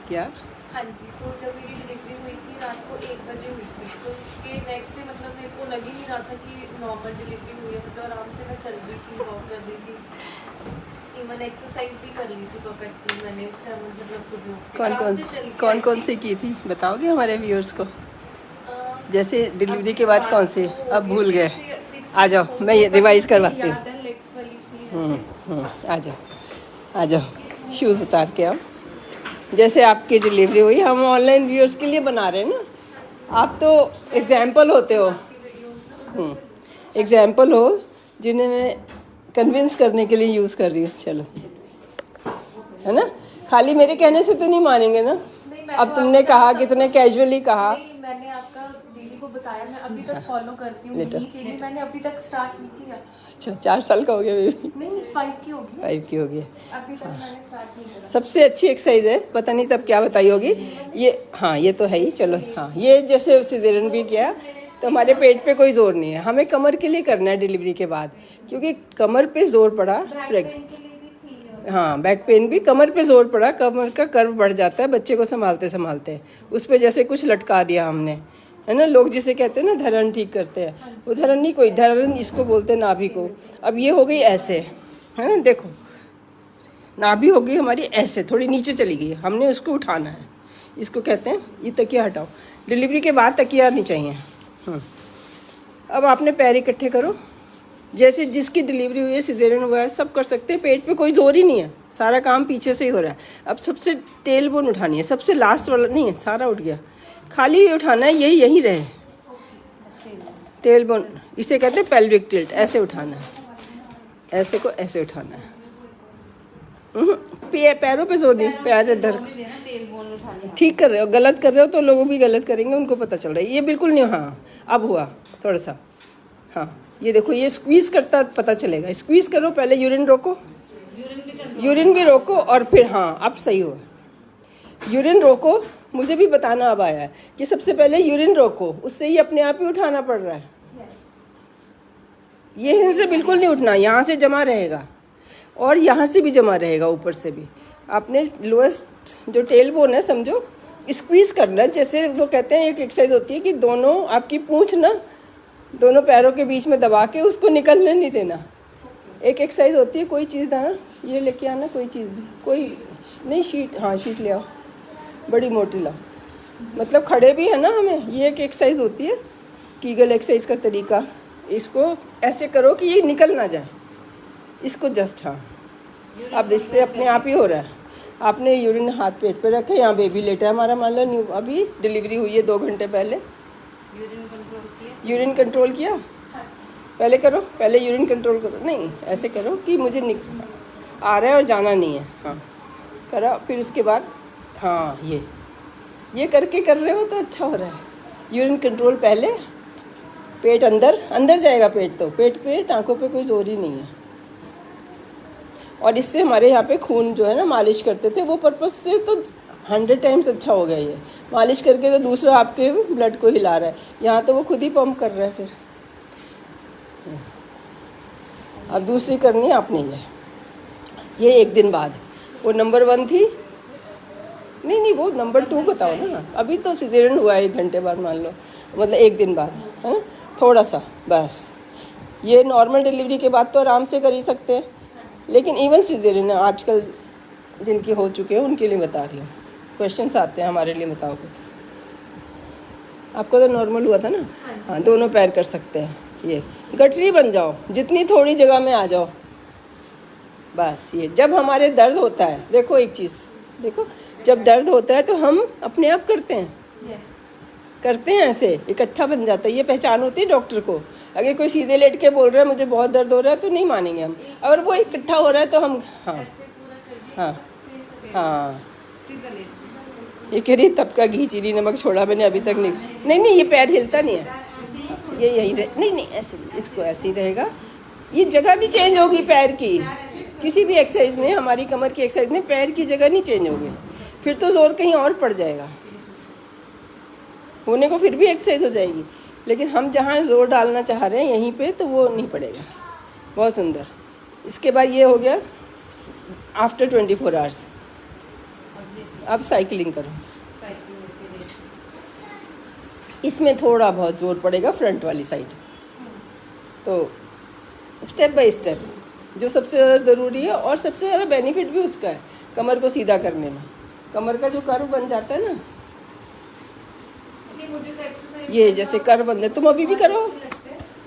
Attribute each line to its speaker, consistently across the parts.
Speaker 1: क्या?
Speaker 2: हाँ जी, तो जब मेरी डिलीवरी हुई थी रात को 1 बजे हुई थी, तो उसके नेक्स्ट डे मतलब मेरे को लग ही नहीं रहा था कि नॉर्मल डिलीवरी हुई है। मतलब आराम से मैं चल रही थी, वॉक कर रही थी, इवन एक्सरसाइज भी कर ली थी परफेक्टली। मैंने 7 मतलब सुबह उठ के आराम से चल के आई
Speaker 1: कौन
Speaker 2: थी।
Speaker 1: सी की थी बताओगे हमारे व्यूअर्स को?
Speaker 2: अ,
Speaker 1: जैसे
Speaker 2: अब
Speaker 1: डिलीवरी के
Speaker 2: इस
Speaker 1: बाद
Speaker 2: बात
Speaker 1: कौन सी?
Speaker 2: को हो
Speaker 1: अब
Speaker 2: गए
Speaker 1: भूल गए।
Speaker 2: 6
Speaker 1: आ
Speaker 2: ईयर्स
Speaker 1: जाओ,
Speaker 2: हो
Speaker 1: मैं
Speaker 2: गए,
Speaker 1: ये
Speaker 2: बट
Speaker 1: रिवाइज
Speaker 2: मुझे
Speaker 1: करवाती हूँ।
Speaker 2: याद है लेग्स वाली थी ऐसे।
Speaker 1: आ जाओ, आ जाओ, शूज़ उतार के आओ। जैसे आपकी डिलीवरी हुई, हम ऑनलाइन व्यूअर्स के लिए बना रहे हैं ना। आप तो एग्जाम्पल होते हो,
Speaker 2: आपकी वीडियोस ना
Speaker 1: एग्जाम्पल हो जिन्हें मैं कन्विंस करने के लिए यूज़ कर रही हूँ। चलो, है ना? खाली मेरे कहने से तो नहीं मानेंगे ना?
Speaker 2: नहीं, मैं
Speaker 1: अब
Speaker 2: तो
Speaker 1: तुमने
Speaker 2: आपकी तरह
Speaker 1: कहा,
Speaker 2: सब
Speaker 1: कितने
Speaker 2: कुछ
Speaker 1: कैजुअली कहा।
Speaker 2: नहीं, मैंने आपका दीदी को बताया, मैं अभी तक फॉलो करती हूँ।
Speaker 1: लेटर,
Speaker 2: घी चीनी मैंने अभी तक स्टार्ट नहीं किया।
Speaker 1: अच्छा 4 साल का हो गया बेबी?
Speaker 2: नहीं, 5 की होगी।
Speaker 1: 5 की हो गई है।
Speaker 2: अभी तक मैंने स्टार्ट नहीं करा।
Speaker 1: सबसे अच्छी एक्सरसाइज है, पता नहीं तब क्या बताई होगी ये। हाँ, ये तो है ही। चलो, हाँ, ये जैसे सिजेरियन भी किया तो हमारे पेट पे कोई जोर नहीं है, हमें कमर के लिए करना है डिलीवरी के बाद, क्योंकि कमर पे जोर पड़ा।
Speaker 2: बैक पेन के लिए भी थी।
Speaker 1: हाँ, बैक पेन भी, कमर पे जोर पड़ा, कमर का कर्व बढ़ जाता है बच्चे को संभालते संभालते। उस पे जैसे कुछ लटका दिया हमने, है ना? लोग जिसे कहते हैं ना धरण ठीक करते हैं, वो धरण नहीं, कोई धरण इसको बोलते हैं नाभि को। अब ये हो गई ऐसे, है ना? देखो, नाभि हो गई हमारी ऐसे, थोड़ी नीचे चली गई, हमने उसको उठाना है। इसको कहते हैं, ये तकिया हटाओ, डिलीवरी के बाद तकिया नहीं चाहिए। अब आपने पैर इकट्ठे करो, जैसे जिसकी डिलीवरी हुई है, सिजेरियन हुआ है, सब कर सकते हैं। पेट पे कोई जोर ही नहीं है, सारा काम पीछे से ही हो रहा है। अब सबसे टेल बोन उठानी है, सबसे लास्ट वाला नहीं है, सारा उठ गया, खाली ये उठाना है, यही यही रहे। टेल बोन इसे कहते हैं पेल्विक टिल्ट। ऐसे उठाना है, ऐसे को ऐसे उठाना है। पैरों पे जोर नहीं, पैर इधर। ठीक कर रहे हो, गलत कर रहे हो तो लोग भी गलत करेंगे, उनको पता चल रहा है। ये बिल्कुल नहीं, हाँ अब हुआ थोड़ा सा। हाँ, ये देखो, ये स्क्वीज़ करता पता चलेगा। स्क्वीज़ करो, पहले यूरिन रोको, यूरिन भी रोको, और फिर हाँ अब सही हुआ। यूरिन रोको, मुझे भी बताना अब आया है कि सबसे पहले यूरिन रोको, उससे ही अपने आप ही उठाना पड़ रहा है। ये इनसे बिल्कुल नहीं उठना, यहाँ से जमा रहेगा और यहाँ से भी जमा रहेगा, ऊपर से भी। आपने लोएस्ट जो टेल बोन है, समझो, स्क्वीज़ करना। जैसे वो कहते हैं, एक एक्सरसाइज होती है कि दोनों आपकी पूंछ ना दोनों पैरों के बीच में दबा के उसको निकलने नहीं देना। एक एक्सरसाइज होती है, कोई चीज़ ना, ये लेके आना, कोई चीज़ भी, कोई नहीं, शीट, हाँ शीट ले आओ, बड़ी मोटी लाओ। मतलब खड़े भी है ना हमें, ये एक एक्सरसाइज होती है, कीगल एक्सरसाइज का तरीका। इसको ऐसे करो कि ये निकल ना जाए, इसको जस्ट, हाँ। अब इससे अपने आप ही हो रहा है। आपने यूरिन हाथ पेट पे रखे, यहाँ बेबी लेटा है हमारा, मान लो न्यू, अभी डिलीवरी हुई है 2 घंटे पहले। यूरिन कंट्रोल किया? पहले करो, पहले यूरिन कंट्रोल करो। नहीं, ऐसे करो कि मुझे आ रहा है और जाना नहीं है। हाँ करो, फिर उसके बाद, हाँ ये करके कर रहे हो तो अच्छा हो रहा है। यूरिन कंट्रोल पहले, पेट अंदर अंदर जाएगा, पेट तो, पेट पे टाँकों पे कोई जोर ही नहीं है। और इससे हमारे यहाँ पे खून जो है ना, मालिश करते थे, वो पर्पज़ से तो 100 टाइम्स अच्छा हो गया। ये मालिश करके तो दूसरा आपके ब्लड को हिला रहा है, यहाँ तो वो खुद ही पंप कर रहा है। फिर अब दूसरी करनी है आपने, ये 1 दिन बाद। वो नंबर 1 थी, नहीं वो नंबर 2 बताओ ना। अभी तो सिजेरियन हुआ है 1 घंटे बाद, मान लो, मतलब 1 दिन बाद, है ना? थोड़ा सा बस। ये नॉर्मल डिलीवरी के बाद तो आराम से कर ही सकते हैं, लेकिन इवन सिजेरियन आजकल जिनके हो चुके हैं उनके लिए बता रही हूँ। क्वेश्चंस आते हैं हमारे लिए, बताओ कुछ। आपको तो नॉर्मल हुआ था ना? हाँ, दोनों पैर कर सकते हैं। ये गठरी बन जाओ, जितनी थोड़ी जगह में आ जाओ, बस। ये जब हमारे दर्द होता है, देखो एक चीज़ देखो, जब दर्द होता है तो हम अपने आप करते हैं, करते हैं, ऐसे इकट्ठा बन जाता है। ये पहचान होती है डॉक्टर को। अगर कोई सीधे लेट के बोल रहा है मुझे बहुत दर्द हो रहा है, तो नहीं मानेंगे हम। अगर वो इकट्ठा हो रहा है तो हम, हाँ हाँ हाँ। ये कह रही तब का घी चीनी नमक छोड़ा मैंने, अभी तक नहीं। ये पैर हिलता नहीं है, ये यहीं नहीं ऐसे, इसको ऐसे ही रहेगा। ये जगह नहीं चेंज होगी पैर की, किसी भी एक्सरसाइज में, हमारी कमर की एक्सरसाइज में पैर की जगह नहीं चेंज होगी। फिर तो जोर कहीं और पड़ जाएगा, होने को फिर भी एक्सरसाइज हो जाएगी, लेकिन हम जहाँ जोर डालना चाह रहे हैं यहीं पे, तो वो नहीं पड़ेगा। बहुत सुंदर। इसके बाद ये हो गया आफ्टर 24 आवर्स। अब साइकिलिंग करो। इसमें थोड़ा बहुत जोर पड़ेगा फ्रंट वाली साइड, तो स्टेप बाय स्टेप जो सबसे ज़्यादा ज़रूरी है और सबसे ज़्यादा बेनिफिट भी उसका है कमर को सीधा करने में। कमर का जो कर्व बन जाता है ना,
Speaker 2: नहीं मुझे तो एक्सरसाइज
Speaker 1: ये जैसे कर्व बन जाए, तुम अभी भी करो,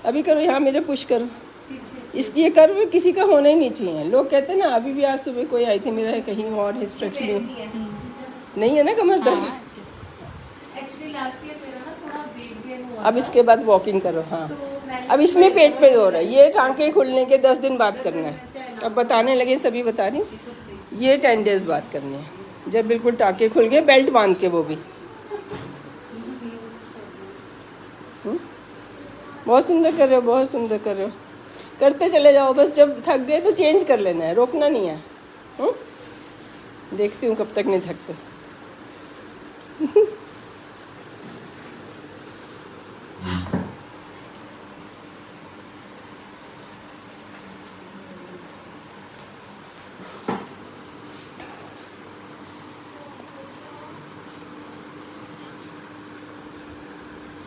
Speaker 1: अभी करो, यहाँ मेरे पुश करो। ये कर्व किसी का होना ही नहीं चाहिए। लोग कहते हैं ना, अभी भी आज सुबह कोई आई थी मेरा कहीं और हिस्ट्रेक्टमी नहीं है ना कमर दर्द।
Speaker 2: एक्चुअली लास्ट ईयर मेरा ना थोड़ा वेट गेन हुआ
Speaker 1: अब इसके बाद वॉकिंग करो। हाँ,
Speaker 2: तो मैंने
Speaker 1: अब इसमें पेट पे जोर है। ये टांके खुलने के 10 दिन बाद करना है। अब बताने लगे, सभी बता रही हूँ। ये 10 डेज बाद करनी है, जब बिल्कुल टांके खुल गए, बेल्ट बांध के, वो भी। बहुत सुंदर कर रहे हो, बहुत सुंदर कर रहे हो। करते चले जाओ, बस जब थक गए तो चेंज कर लेना है, रोकना नहीं है। देखती हूँ कब तक नहीं थकते।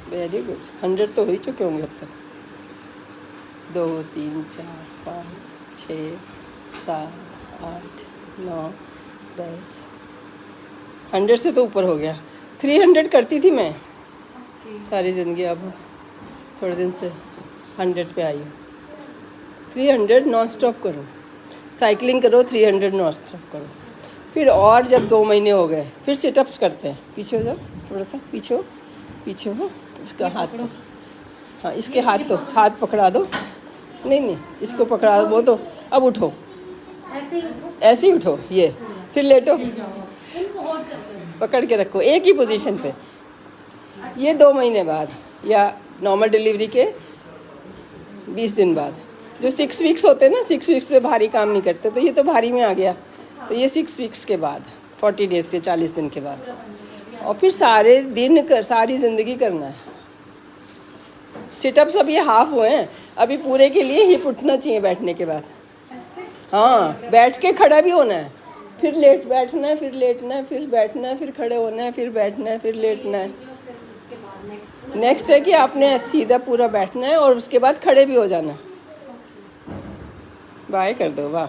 Speaker 1: Very good. 100 तो हो ही चुके होंगे अब तक। 2 3 4 5 6 7 8 9 10। 100 से तो ऊपर हो गया। 300 करती थी मैं सारी ज़िंदगी, अब थोड़े दिन से 100 पे आई हूँ। 300 नॉन स्टॉप करो, साइकिलिंग करो, 300 नॉन स्टॉप करो। फिर और जब 2 महीने हो गए, फिर सिटअप्स करते हैं। पीछे हो जाओ, थोड़ा सा पीछे हो, पीछे हो। इसका हाथ पकड़ो। हाँ, इसके हाथ पकड़ा दो। नहीं, इसको पकड़ा दो। वो तो अब उठो, ऐसे ही उठो। ये फिर लेटो, पकड़ के रखो एक ही पोजीशन पे। ये 2 महीने बाद या नॉर्मल डिलीवरी के 20 दिन बाद, जो 6 वीक्स होते हैं ना, 6 वीक्स पे भारी काम नहीं करते, तो ये तो भारी में आ गया। तो ये 6 वीक्स के बाद, 40 डेज के, 40 दिन के बाद, और फिर सारे दिन सारी ज़िंदगी करना है। सिटअप्स अब ये हाफ हुए हैं, अभी पूरे के लिए हिप उठना चाहिए बैठने के बाद। हाँ, बैठ के खड़ा भी होना है, फिर लेट बैठना है, फिर लेटना है, फिर बैठना है, फिर खड़े होना है, फिर बैठना है, फिर लेटना है। नेक्स्ट है कि आपने सीधा पूरा बैठना है और उसके बाद खड़े भी हो जाना है। बाय कर दो, वाह।